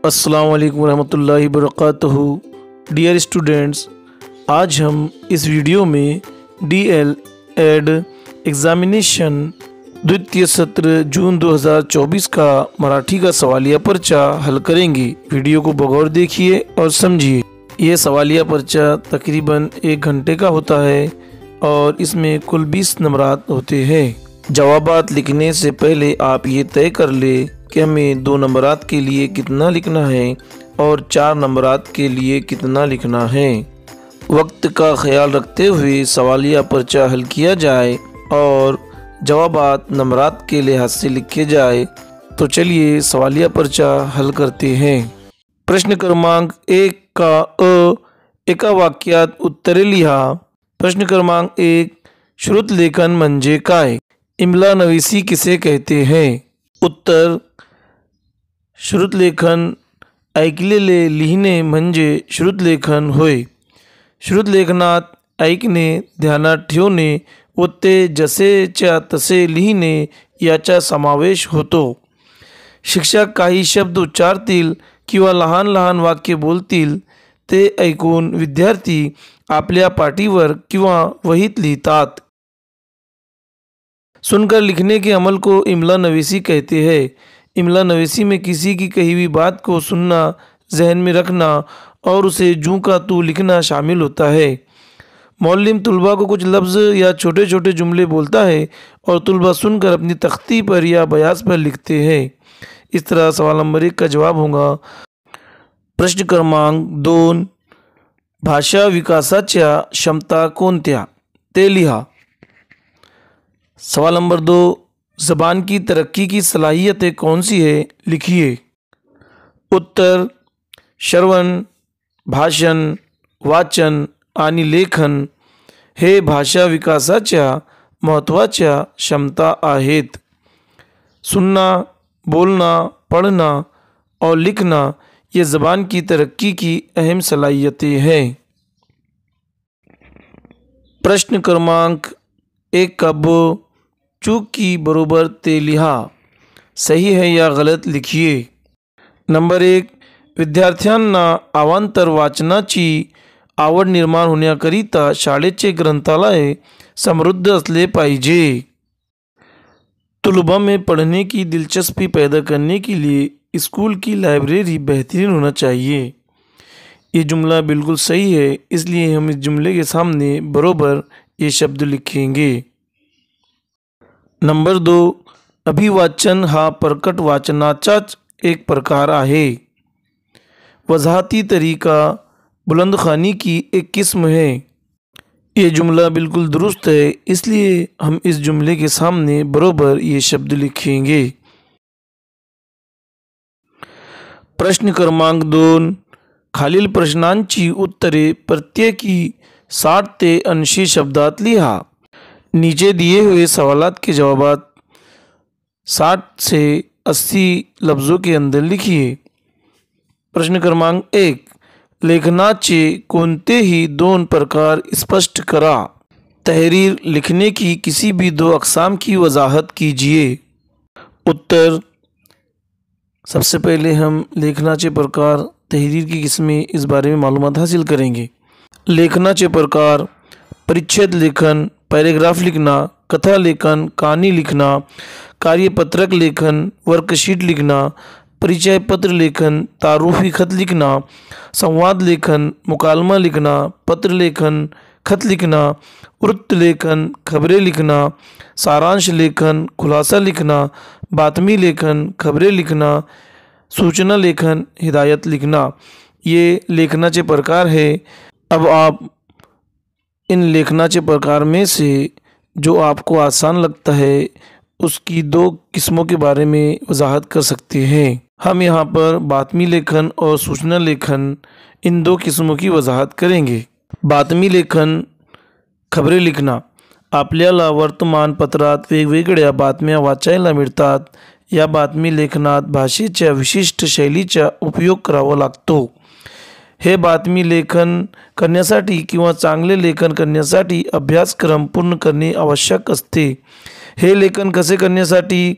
अस्सलाम वालेकुम रहमतुल्लाहि वबरकातुहू। डियर स्टूडेंट्स, आज हम इस वीडियो में DL.Ed एग्ज़ामिनेशन द्वितीय सत्र जून 2024 का मराठी का सवालिया पर्चा हल करेंगे। वीडियो को बगौर देखिए और समझिए। यह सवालिया पर्चा तकरीबन 1 घंटे का होता है और इसमें कुल 20 नंबरात होते हैं। जवाबात लिखने से पहले आप ये तय कर ले कि हमें 2 नंबरात के लिए कितना लिखना है और 4 नंबरात के लिए कितना लिखना है। वक्त का ख्याल रखते हुए सवालिया पर्चा हल किया जाए और जवाबात नंबरात के लिहाज से लिखे जाए। तो चलिए सवालिया पर्चा हल करते हैं। प्रश्न क्रमांक 1 का एका वाक्यात उत्तरे लिहा। प्रश्न क्रमांक 1, श्रुतलेखन म्हणजे काय? इमला नवीसी किसे कहते हैं? उत्तर, श्रुतलेखन ऐकलेले लिहिणे म्हणजे श्रुतलेखन होय। श्रुतलेखनात ऐकणे, ध्यानात ठेवणे व ते जसेच्या तसे लिहिणे याचा समावेश होतो। शिक्षक काही शब्द उच्चारतील किंवा लहान लहान वाक्य बोलतील ते ऐकून विद्यार्थी आपल्या पाटीवर किंवा वहीत लिहितात। सुनकर लिखने के अमल को इमला नवीसी कहते हैं। इमला नवीसी में किसी की कही हुई बात को सुनना, जहन में रखना और उसे जूं का तू लिखना शामिल होता है। मौल्लिम तुलबा को कुछ लफ्ज़ या छोटे छोटे जुमले बोलता है और तुलबा सुनकर अपनी तख्ती पर या बयास पर लिखते हैं। इस तरह सवाल नंबर 1 का जवाब होगा। प्रश्न क्रमांक 2, भाषा विकासाच्या क्षमता कोणत्या? ते लिहा। सवाल नंबर 2, ज़बान की तरक्की की सलाहियतें कौन सी है? लिखिए। उत्तर, श्रवण, भाषण, वाचन आणि लेखन हे भाषा विकासाच्या महत्त्वाच्या क्षमता आहेत। सुनना, बोलना, पढ़ना और लिखना ये ज़बान की तरक्की की अहम सलाहियतें हैं। प्रश्न क्रमांक 1 का चूक की बरोबर ते लिहा। सही है या गलत लिखिए। नंबर 1, विद्यार्थ्यांना अवांतर वाचनाची आवड निर्माण होण्याकरिता शाळेचे ग्रंथालय समृद्ध असले पाहिजे। तुलबा में पढ़ने की दिलचस्पी पैदा करने के लिए स्कूल की लाइब्रेरी बेहतरीन होना चाहिए। ये जुमला बिल्कुल सही है, इसलिए हम इस जुमले के सामने बरोबर ये शब्द लिखेंगे। नंबर 2, अभिवाचन हा प्रकट वाचनाचाच एक प्रकार आहे। वजाहती तरीका बुलंदखानी की एक किस्म है। ये जुमला बिल्कुल दुरुस्त है, इसलिए हम इस जुमले के सामने बरोबर ये शब्द लिखेंगे। प्रश्न क्रमांक 2, खालील प्रश्नांची उत्तरे प्रत्येकी 60 ते 80 शब्दात लिहा। नीचे दिए हुए सवालात के जवाबात 60 से 80 लफ्ज़ों के अंदर लिखिए। प्रश्न क्रमांक 1, लेखनाचे कोणतेही 2 प्रकार स्पष्ट करा। तहरीर लिखने की किसी भी 2 अक़साम की वजाहत कीजिए। उत्तर, सबसे पहले हम लेखनाचे प्रकार, तहरीर की किस्में इस बारे में मालूमात हासिल करेंगे। लेखनाचे प्रकार: परिच्छेद लेखन, पैराग्राफ लिखना, कथा लेखन, कहानी लिखना, कार्यपत्रक लेखन, वर्कशीट लिखना, परिचय पत्र लेखन, तारुफी खत लिखना, संवाद लेखन, मुकालमा लिखना, पत्र लेखन, खत लिखना, वृत्त लेखन, खबरें लिखना, सारांश लेखन, खुलासा लिखना, बातमी लेखन, खबरें लिखना, सूचना लेखन, हिदायत लिखना। ये लेखनाचे प्रकार है। अब आप इन लेखनाचे प्रकार में से जो आपको आसान लगता है उसकी 2 किस्मों के बारे में वजाहत कर सकते हैं। हम यहाँ पर बातमी लेखन और सूचना लेखन इन 2 किस्मों की वजाहत करेंगे। बातमी लेखन, खबरें लिखना। आपल्याला वर्तमानपत्रात वेगवेगळ्या बातम्या वाचायला मिळतात। या बातमी लेखनात भाषेच्या विशिष्ट शैलीचा उपयोग करावा लागतो। हे बातमी लेखन करण्यासाठी किंवा चांगले लेखन करण्यासाठी अभ्यासक्रम पूर्ण करणे आवश्यक असते। हे लेखन कसे करण्यासाठी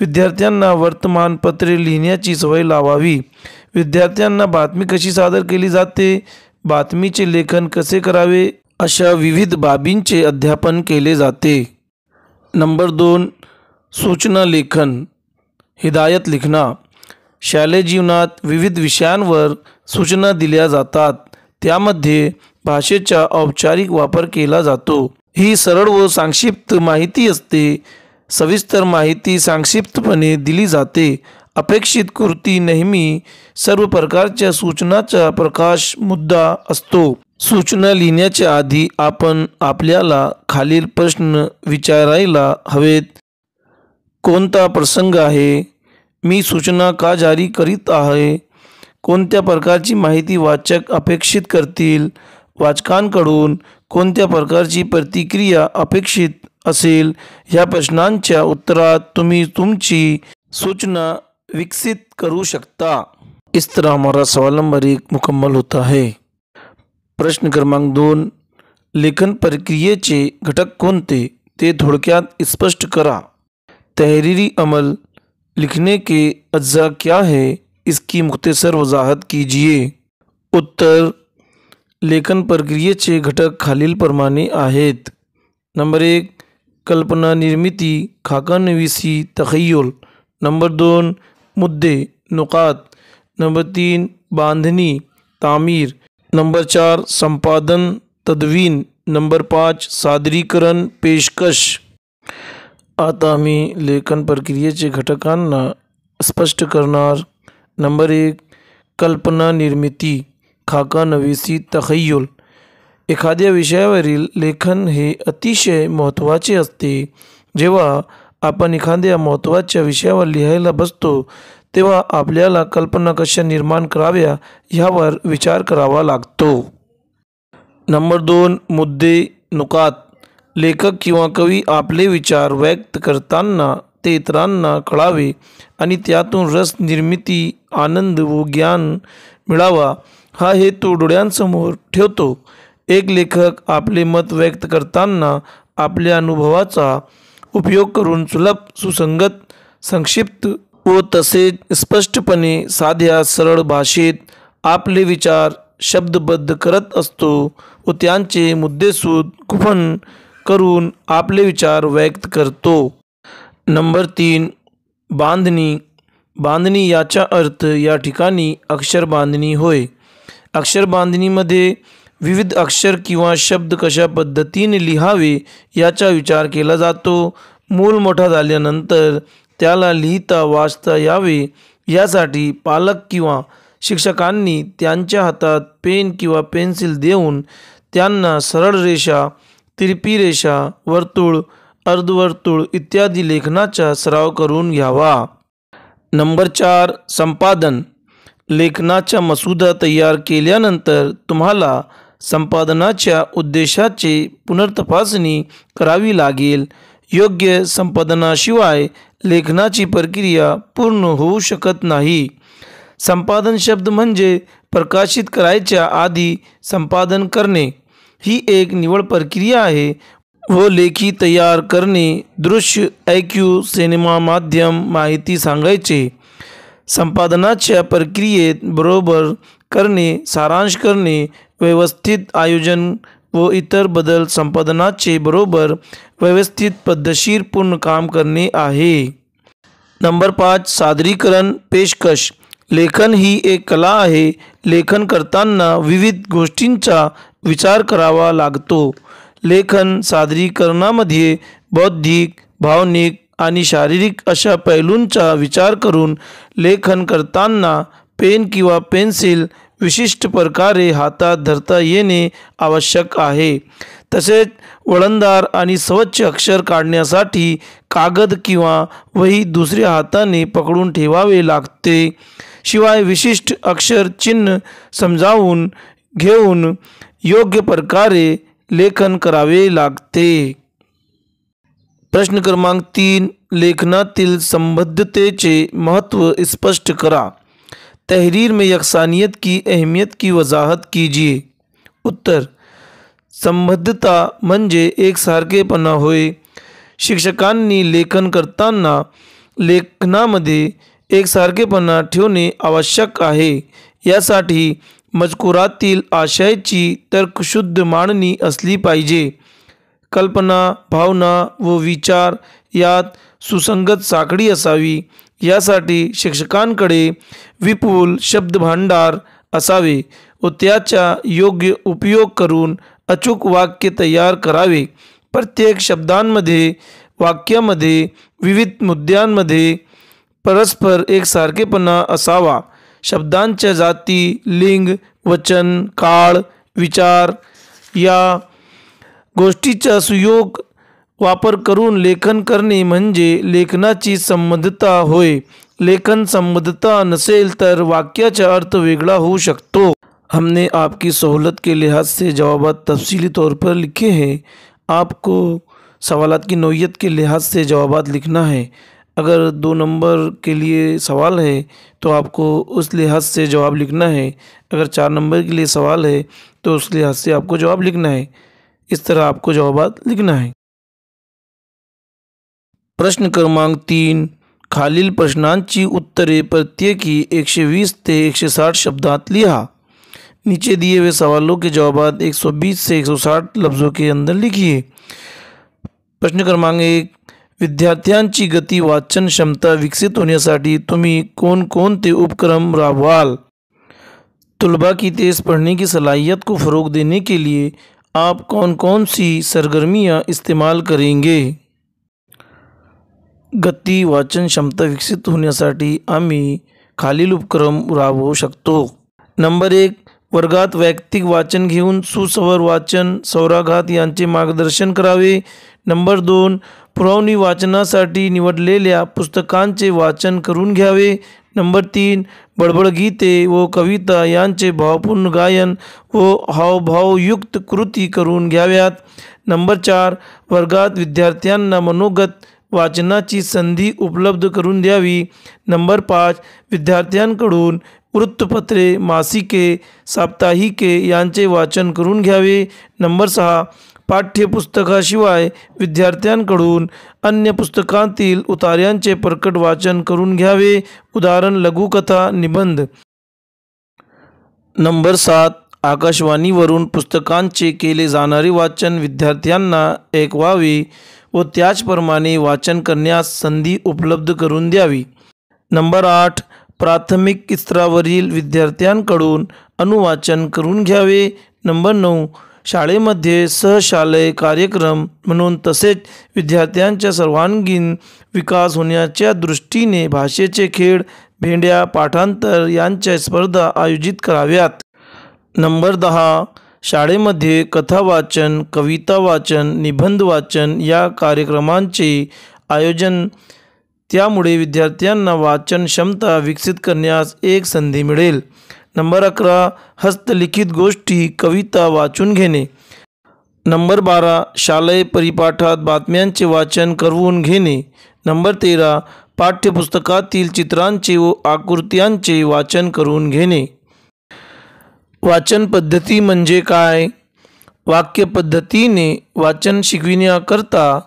विद्यार्थ्यांना वर्तमानपत्रे लिहिण्याची सवय लावावी। विद्यार्थ्यांना बातमी कशी सादर केली जाते, बातमीचे लेखन कसे करावे, अशा विविध बाबींचे अध्यापन केले जाते. नंबर 2, सूचना लेखन, हिदायत लिखना. शालेय जीवनात विविध विषयांवर सूचना दिल्या जातात. त्यामध्ये भाषेचा औपचारिक वापर केला जातो. ही सरळ व संक्षिप्त माहिती असते. सविस्तर माहिती संक्षिप्तपणे दिली जाते. अपेक्षित कृती नेहमी सर्व प्रकारच्या सूचनाचा प्रकाश मुद्दा असतो. सूचना लिहिण्याच्या आधी आपण आपल्याला खालील प्रश्न विचारायला हवेत. कोणता प्रसंग आहे? मी सूचना का जारी करीत आहे? कोणत्या प्रकारची माहिती वाचक अपेक्षित करतील? वाचकांकडून कोणत्या प्रकारची प्रतिक्रिया अपेक्षित असेल? या प्रश्नांच्या उत्तरात तुम्ही तुमची सूचना विकसित करू शकता. इस तरह हमारा सवाल नंबर 1 मुकम्मल होता है. प्रश्न क्रमांक 2, लेखन प्रक्रियेचे घटक कोणते ते थोडक्यात स्पष्ट करा. तहरीरी अमल, लिखने के अज्जा क्या है, इसकी मुख्तसर वजाहत कीजिए. उत्तर, लेखन प्रक्रियेचे घटक खालीलप्रमाणे आहेत. नंबर 1, कल्पना निर्मिती, खाकानविसी, तखय्युल. नंबर 2, मुद्दे, नुकात. नंबर 3, बांधनी, तामीर. नंबर 4, संपादन, तदवीन. नंबर 5, सादरीकरण, पेशकश. आता आम्ही लेखन प्रक्रियेचे घटकांना स्पष्ट करणार. नंबर 1, कल्पना निर्मिती, खाकानविसी, तखय्युल. एखाद्या विषयावरील लेखन हे अतिशय महत्त्वाचे असते. जेव्हा आपण एखाद्या महत्त्वाच्या विषयावर लिहायला बसतो तेव्हा आपल्याला कल्पना कशा निर्माण कराव्या ह्यावर विचार करावा लागतो. नंबर 2, मुद्दे, नुकात. लेखक किंवा कवी आपले विचार व्यक्त करताना ते इतरांना कळावे आणि त्यातून रस निर्मिती, आनंद व ज्ञान मिळावा हा हेतू डोळ्यांसमोर ठेवतो. एक लेखक आपले मत व्यक्त करताना आपल्या अनुभवाचा उपयोग करून सुलभ, सुसंगत, संक्षिप्त व तसेच स्पष्टपणे साध्या सरळ भाषेत आपले विचार शब्दबद्ध करत असतो व त्यांचे मुद्देसूद खुपन करून आपले विचार व्यक्त करतो. नंबर 3, बांधणी. बांधणी याचा अर्थ या ठिकाणी अक्षर बांधणी होय. अक्षर बांधणीमध्ये विविध अक्षर किंवा शब्द कशा पद्धतीने लिहावे याचा विचार केला जातो. मूल मोठा झाल्यानंतर त्याला लिहिता वाचता यावे यासाठी पालक किंवा शिक्षकांनी त्यांच्या हातात पेन किंवा पेन्सिल देऊन त्यांना सरळ रेषा, तिरपी रेषा, वर्तुळ, अर्धवर्तुळ इत्यादी लेखनाचा सराव करून घ्यावा. नंबर 4, संपादन. लेखनाचा मसुदा तयार केल्यानंतर तुम्हाला संपादनाच्या उद्देशाची पुनर्तपासणी करावी लागेल. योग्य संपादनाशिवाय लेखनाची प्रक्रिया पूर्ण होऊ शकत नाही. संपादन शब्द म्हणजे प्रकाशित करायच्या आधी संपादन करणे. ही एक निवड प्रक्रिया आहे व लेखी तयार करणे, दृश्य, ऐक्यू, सिनेमा माध्यम, माहिती सांगायचे. संपादनाच्या प्रक्रियेत बरोबर करणे, सारांश करणे, व्यवस्थित आयोजन व इतर बदल संपादनाचे बरोबर व्यवस्थित पद्धतशीर पूर्ण काम करणे आहे. नंबर 5, सादरीकरण, पेशकश. लेखन ही एक कला आहे. लेखन करताना विविध गोष्टींचा विचार करावा लागतो. लेखन सादरीकरणामध्ये बौद्धिक, भावनिक आणि शारीरिक अशा पैलूंचा विचार करून लेखन करताना पेन किंवा पेन्सिल विशिष्ट प्रकारे हातात धरता येणे आवश्यक आहे. तसेच वळणदार आणि स्वच्छ अक्षर काढण्यासाठी कागद किंवा वही दुसऱ्या हाताने पकडून ठेवावे लागते. शिवाय विशिष्ट अक्षर चिन्ह समजावून घेऊन योग्य प्रकारे लेखन करावे लागते. प्रश्न क्रमांक 3, लेखनातील संबद्धतेचे महत्त्व स्पष्ट करा. तहरीर में यकसानियत की अहमियत की वजाहत कीजिए. उत्तर, संबद्धता म्हणजे एकसारखेपणा होय. शिक्षकांनी लेखन करताना लेखनामध्ये एकसारखेपणा ठेवणे आवश्यक आहे। यासाठी मजकुरातील आशयाची तर्कशुद्ध मांडणी असली पाहिजे। कल्पना, भावना व विचार यात सुसंगत साखळी असावी। यासाठी शिक्षकांकडे विपुल शब्दभांडार असावे व त्याचा योग्य उपयोग करून अचूक वाक्य तयार करावे। प्रत्येक शब्दांमध्ये वाक्यामध्ये विविध मुद्द्यांमध्ये परस्पर एकसारखेपणा असावा। शब्दांच्या जाती, लिंग, वचन, काळ, विचार या गोष्टीचा सुयोग वापर करून लेखन करणे म्हणजे लेखनाची संबद्धता होय। लेखन संबद्धता नसेल तर वाक्याचा अर्थ वेगळा होऊ शकतो। हमने आपकी सहूलत के लिहाज से जवाबात तफसीली तौर पर लिखे हैं। आपको सवालात की नौइयत के लिहाज से जवाबात लिखना है। अगर 2 नंबर के लिए सवाल है तो आपको उस लिहाज से जवाब लिखना है। अगर 4 नंबर के लिए सवाल है तो उस लिहाज से आपको जवाब लिखना है। इस तरह आपको जवाबात लिखना है। प्रश्न क्रमांक 3, खालील प्रश्नांची उत्तरे प्रत्येकी 120 ते 160 शब्दात लिहा। नीचे दिए हुए सवालों के जवाबात 120 से 160 लफ्ज़ों के अंदर लिखिए। प्रश्न क्रमांक 1, विद्यार्थ्यांची गती वाचन क्षमता विकसित होण्यासाठी तुम्ही कोणकोणते उपक्रम राबवाल? तलबा की तेज़ पढ़ने की सलाहियत को फ़रोग देने के लिए आप कौन कौन सी सरगर्मियाँ इस्तेमाल करेंगे? गती वाचन क्षमता विकसित होण्यासाठी आम्ही खालील उपक्रम राबवू शकतो। नंबर 1, वर्गात वैयक्तिक वाचन घेऊन सुसंवर वाचन, सौराघात यांचे मार्गदर्शन करावे। नंबर 2, पुरवणी वाचनासाठी निवडलेल्या पुस्तकांचे वाचन करून घ्यावे। नंबर 3, बडबड गीते व कविता यांचे भावपूर्ण गायन व हावभावयुक्त कृती करून घ्याव्यात। नंबर 4, वर्गात विद्यार्थ्यांना मनोगत वाचनाची संधी उपलब्ध करून द्यावी। नंबर 5, विद्यार्थ्यांकडून वृत्तपत्रे, मासिके, साप्ताहिके यांचे वाचन करून घ्यावे। नंबर 6, पाठ्यपुस्तकाशिवाय विद्यार्थ्यांकडून अन्य पुस्तकांतील उतार्यांचे प्रकट वाचन करून घ्यावे, उदाहरण लघुकथा, निबंध। नंबर 7, आकाशवाणीवरून पुस्तकांचे केले जाणारे वाचन विद्यार्थ्यांना ऐकवावे व त्याचप्रमाणे वाचन करण्यास संधी उपलब्ध करून द्यावी। नंबर 8, प्राथमिक स्तरावरील विद्यार्थ्यांकडून अनुवाचन करून घ्यावे। नंबर 9, शाळेमध्ये सहशालेय कार्यक्रम म्हणून तसेच विद्यार्थ्यांच्या सर्वांगीण विकास होण्याच्या दृष्टीने भाषेचे खेळ, भेंड्या, पाठांतर यांच्या स्पर्धा आयोजित कराव्यात। नंबर 10, शाळेमध्ये कथा वाचन, कविता वाचन, निबंध वाचन या कार्यक्रमांचे आयोजन, त्यामुळे विद्यार्थ्यांना वाचन क्षमता विकसित करण्यास एक संधी मिळेल। नंबर 11, हस्तलिखित गोष्टी, कविता वाचून घेणे। नंबर 12, शालेय परिपाठात बातम्यांचे वाचन करवून घेणे। नंबर 13, पाठ्यपुस्तकातील चित्रांचे व आकृत्यांचे वाचन करून घेणे। वाचन पद्धती म्हणजे काय? वाक्य पद्धतीने वाचन शिकविण्याकरता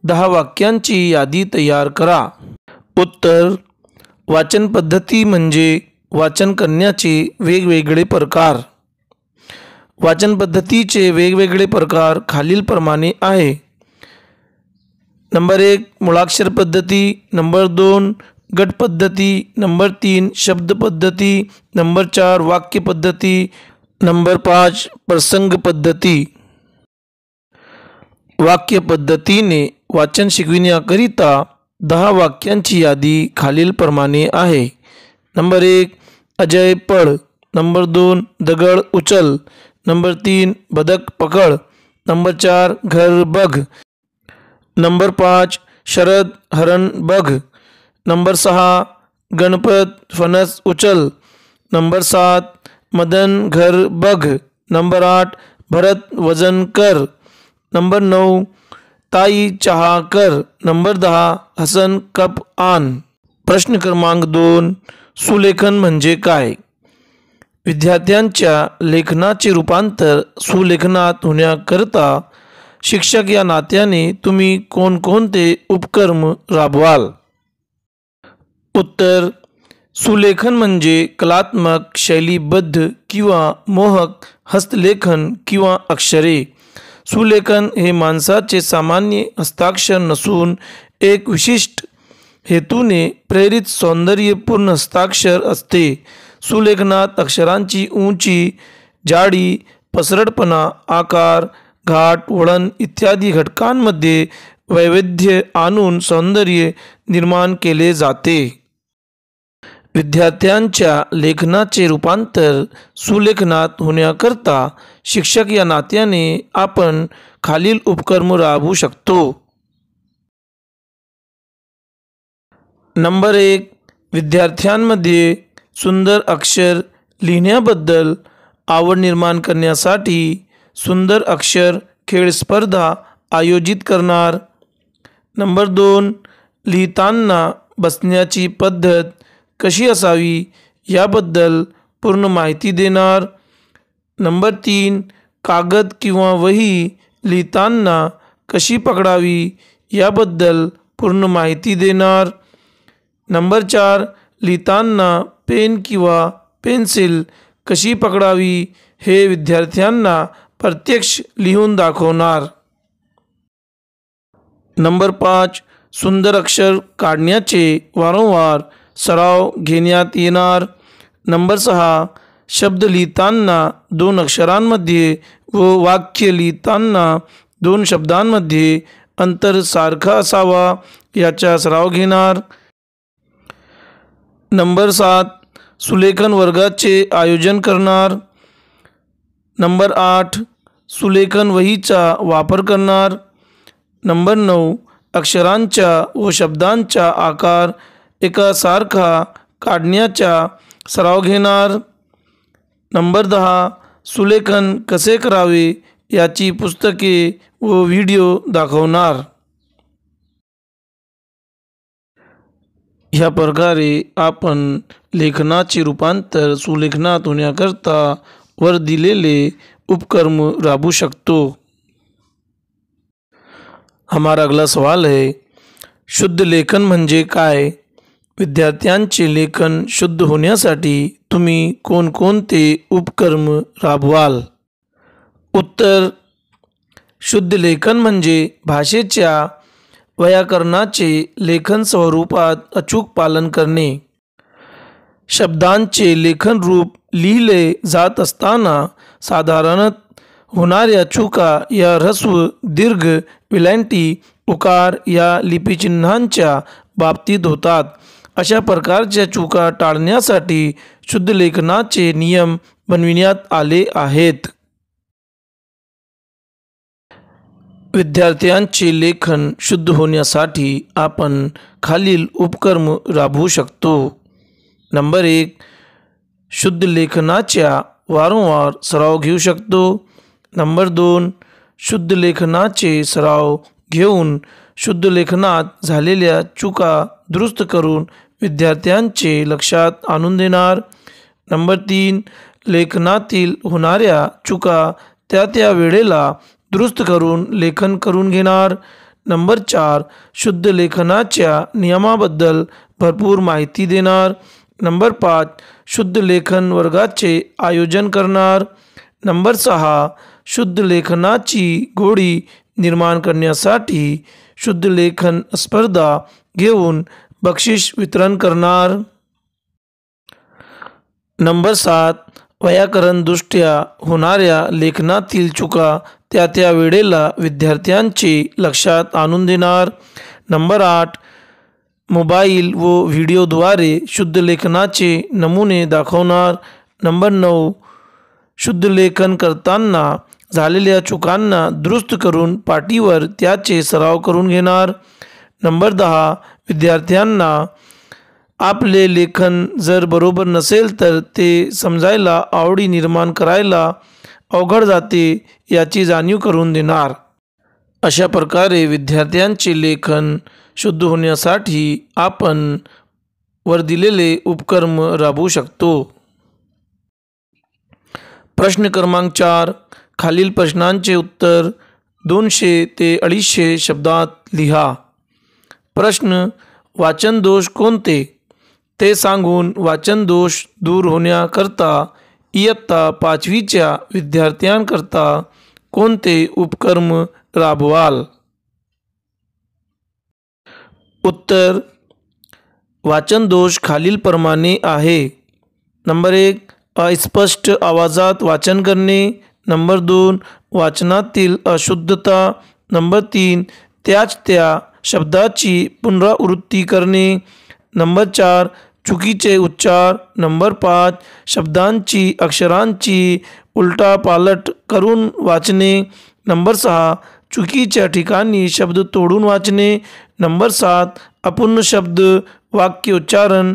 10 वाक्यांची यादी तयार करा। उत्तर: वाचन पद्धती म्हणजे वाचन करण्याचे वेगवेगळे प्रकार। वाचन पद्धतीचे वेगवेगळे प्रकार खालीलप्रमाणे आहे। नंबर 1, मुळाक्षर पद्धती। नंबर 2, गट पद्धती। नंबर 3, शब्द पद्धती। नंबर 4, वाक्य पद्धती। नंबर 5, प्रसंग पद्धती। वाक्य पद्धतीने वाचन शिकविण्याकरिता 10 वाक्यांची यादी खालीलप्रमाणे आहे। नंबर 1, अजय पढ़। नंबर 2, दगड़ उचल। नंबर 3, बदक पकड़। नंबर 4, घर बघ। नंबर 5, शरद हरण बघ। नंबर 6, गणपत फणस उचल। नंबर 7, मदन घर बघ। नंबर 8, भरत वजन कर। नंबर 9, ताई चहा कर। नंबर 10, हसन कप आण। प्रश्न क्रमांक 2, सुलेखन म्हणजे काय? विद्यार्थ्यांच्या लेखनाचे रूपांतर सुलेखनात होण्याकरता शिक्षक या नात्याने तुम्ही कोणकोणते उपक्रम राबवाल? उत्तर: सुलेखन म्हणजे कलात्मक, शैलीबद्ध किंवा मोहक हस्तलेखन किंवा अक्षरे. सुलेखन हे माणसाचे सामान्य हस्ताक्षर नसून एक विशिष्ट हेतूने प्रेरित सौंदर्यपूर्ण हस्ताक्षर असते. सुलेखनात अक्षरांची उंची, जाडी, पसरटपणा, आकार, घाट, वळण इत्यादी घटकांमध्ये वैविध्य आणून सौंदर्य निर्माण केले जाते. विद्यार्थ्यांच्या लेखनाचे रूपांतर सुलेखनात होण्याकरता शिक्षक या नात्याने आपण खालील उपक्रम राबवू शकतो. नंबर 1. विद्यार्थ्यांमध्ये सुंदर अक्षर लिहिण्याबद्दल आवड निर्माण करण्यासाठी सुंदर अक्षर खेळ स्पर्धा आयोजित करणार. नंबर 2. लिहिताना बसण्याची पद्धत कशी असावी याबद्दल पूर्ण माहिती देणार. नंबर 3. कागद किंवा वही लिहिताना कशी पकडावी याबद्दल पूर्ण माहिती देणार. नंबर 4. लिहिताना पेन किंवा पेन्सिल कशी पकडावी हे विद्यार्थ्यांना प्रत्यक्ष लिहून दाखवणार. नंबर 5. सुंदर अक्षर काढण्याचे वारंवार सराव घेण्यात येणार. नंबर 6. शब्द लिहिताना 2 अक्षरांमध्ये व वाक्य लिहिताना 2 शब्दांमध्ये अंतर सारखा असावा याचा सराव घेणार. नंबर 7. सुलेखन वर्गाचे आयोजन करणार. नंबर 8. सुलेखन वहीचा वापर करणार. नंबर 9. अक्षरांचा व शब्दांचा आकार एकासारखा काढण्याचा सराव घेणार. नंबर 10. सुलेखन कसे करावे याची पुस्तके व व्हिडिओ दाखवणार. ह्या प्रकारे आपण लेखनाचे रूपांतर सुलेखनात होण्याकरता वर दिलेले उपक्रम राबवू शकतो. हमारा अगला सवाल है, शुद्ध लेखन म्हणजे काय? विद्यार्थ्यांचे लेखन शुद्ध होण्यासाठी तुम्ही कोणकोणते उपक्रम राबवाल? उत्तर: शुद्ध लेखन म्हणजे भाषेच्या व्याकरणाचे लेखन स्वरूपात अचूक पालन करणे. शब्दांचे लेखन रूप लिहिले जात असताना साधारणत होणाऱ्या चुका या ह्रस्व, दीर्घ, विलांटी, उकार या लिपिचिन्हांच्या बाबतीत होतात. अशा प्रकारच्या चुका टाळण्यासाठी शुद्ध लेखनाचे नियम बनविण्यात आले आहेत. विद्यार्थ्यांचे लेखन शुद्ध होण्यासाठी आपण खालील उपक्रम राबवू शकतो. नंबर 1. शुद्ध लेखनाच्या वारंवार सराव घेऊ शकतो. नंबर 2. शुद्ध लेखनाचे सराव घेऊन शुद्ध लेखनात झालेल्या चुका दुरुस्त करून विद्यार्थ्यांचे लक्षात आणून देणार. नंबर 3. लेखनातील होणाऱ्या चुका त्या वेळेला दुरुस्त करून लेखन करून घेणार. नंबर 4. शुद्ध लेखनाच्या नियमाबद्दल भरपूर माहिती देणार. नंबर 5. शुद्ध लेखन वर्गाचे आयोजन करणार. नंबर 6. शुद्ध लेखनाची गोडी निर्माण करण्यासाठी शुद्ध लेखन स्पर्धा घेऊन बक्षीस वितरण करणार. नंबर 7. व्याकरणदृष्ट्या होणाऱ्या लेखनातील चुका त्या वेळेला विद्यार्थ्यांचे लक्षात आणून देणार. नंबर 8. मोबाईल व व्हिडिओद्वारे शुद्ध लेखनाचे नमुने दाखवणार. नंबर 9. शुद्ध लेखन करताना झालेल्या चुकांना दुरुस्त करून पाटीवर त्याचे सराव करून घेणार. नंबर 10. विद्यार्थ्यांना आपले लेखन जर बरोबर नसेल तर ते समजायला, आवडी निर्माण करायला अवघड जाते याची जाणीव करून देणार. अशा प्रकारे विद्यार्थ्यांचे लेखन शुद्ध होण्यासाठी आपण वर दिलेले उपक्रम राबवू शकतो. प्रश्न क्रमांक 4. खालील प्रश्नांचे उत्तर 200 ते 250 शब्दात लिहा. प्रश्न: वाचन दोष कोणते? ते सांगून वाचन दोष दूर होण्याकरता इयत्ता 5वीच्या विद्यार्थ्यांकरता कोणते उपक्रम राबवाल? उत्तर, वाचन दोष खालीलप्रमाणे आहे. नंबर 1, अस्पष्ट आवाजात वाचन करणे. नंबर 2, वाचनातील अशुद्धता. नंबर 3, त्या शब्दाची पुनरावृत्ती करणे. नंबर 4, चुकीचे उच्चार. नंबर 5, शब्दांची अक्षरांची उलटापालट करून वाचणे. नंबर 6, चुकीच्या ठिकाणी शब्द तोडून वाचणे. नंबर 7, अपूर्ण शब्द वाक्य उच्चारण.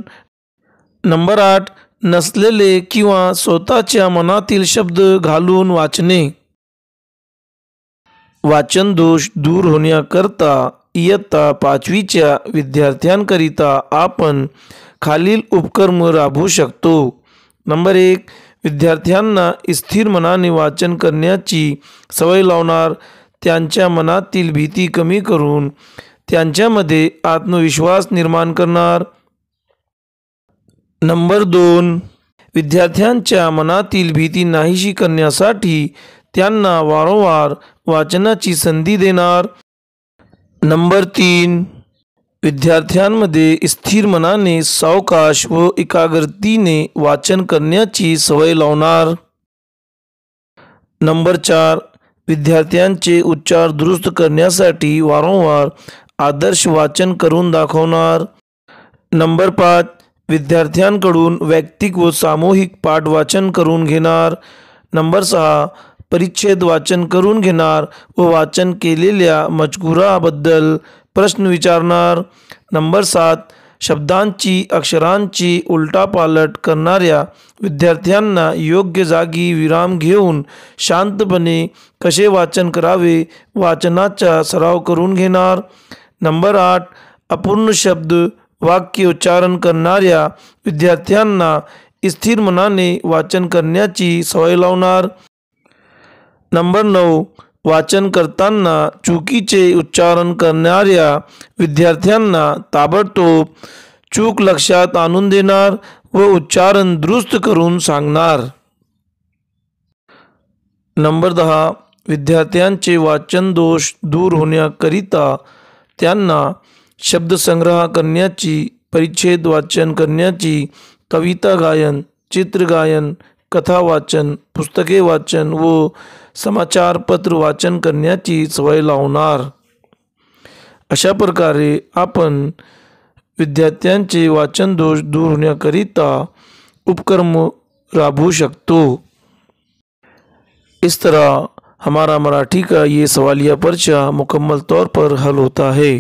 नंबर 8, नसलेले किंवा स्वतःच्या मनातील शब्द घालून वाचणे. वाचन दोष दूर होण्याकरता इयत्ता 5वीच्या विद्यार्थ्यांकरिता आपण खालील उपक्रम राबवू शकतो. नंबर 1, विद्यार्थ्यांना स्थिर मनाने वाचन करण्याची सवय लावणार. त्यांच्या मनातील भीती कमी करून त्यांच्यामध्ये आत्मविश्वास निर्माण करणार. नंबर 2, विद्यार्थ्यांच्या मनातील भीती नाहीशी करण्यासाठी त्यांना वारंवार वाचनाची संधी देणार. नंबर 3, विद्यार्थ्यांमध्ये स्थिर मनाने सावकाश व एकाग्रतेने वाचन करण्याची सवय लावणार. नंबर 4, विद्यार्थ्यांचे उच्चार दुरुस्त करण्यासाठी वारंवार आदर्श वाचन करून दाखवणार. नंबर 5, विद्यार्थ्यांकडून वैयक्तिक व सामूहिक पाठ वाचन करून घेणार. नंबर 6, परिच्छेद वाचन करून घेणार व वाचन केलेल्या मजकुराबद्दल प्रश्न विचारणार. नंबर 7, शब्दांची अक्षरांची उलटापालट करणाऱ्या विद्यार्थ्यांना योग्य जागी विराम घेऊन शांतपणे कसे वाचन करावे वाचनाचा सराव करून घेणार. नंबर 8, अपूर्ण शब्द वाक्य उच्चारण करणाऱ्या विद्यार्थ्यांना स्थिर मनाने वाचन करण्याची सवय लावणार. नंबर 9, वाचन करताना चुकीचे उच्चारण करणाऱ्या विद्यार्थ्यांना ताबडतोब चूक लक्षात आणून देणार व उच्चारण दुरुस्त करून सांगणार. नंबर 10, विद्यार्थ्यांचे वाचन दोष दूर होण्याकरिता त्यांना शब्दसंग्रह करण्याची, परिच्छेद वाचन करण्याची, कविता गायन, चित्र गायन, कथा वाचन, पुस्तके वाचन व समाचारपत्र वाचन करण्याची सवय लावणार. अशा प्रकारे आपण विद्यार्थ्यांचे वाचन दोष दूर होण्याकरिता उपक्रम राबवू सकतो। इस तरह हमारा मराठी का ये सवालिया पर्चा मुकम्मल तौर पर हल होता है।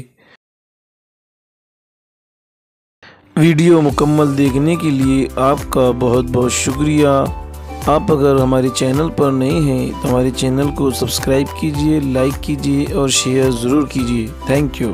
वीडियो मुकम्मल देखने के लिए आपका बहुत बहुत शुक्रिया। आप अगर हमारे चैनल पर नए हैं तो हमारे चैनल को सब्सक्राइब कीजिए, लाइक कीजिए और शेयर ज़रूर कीजिए। Thank you.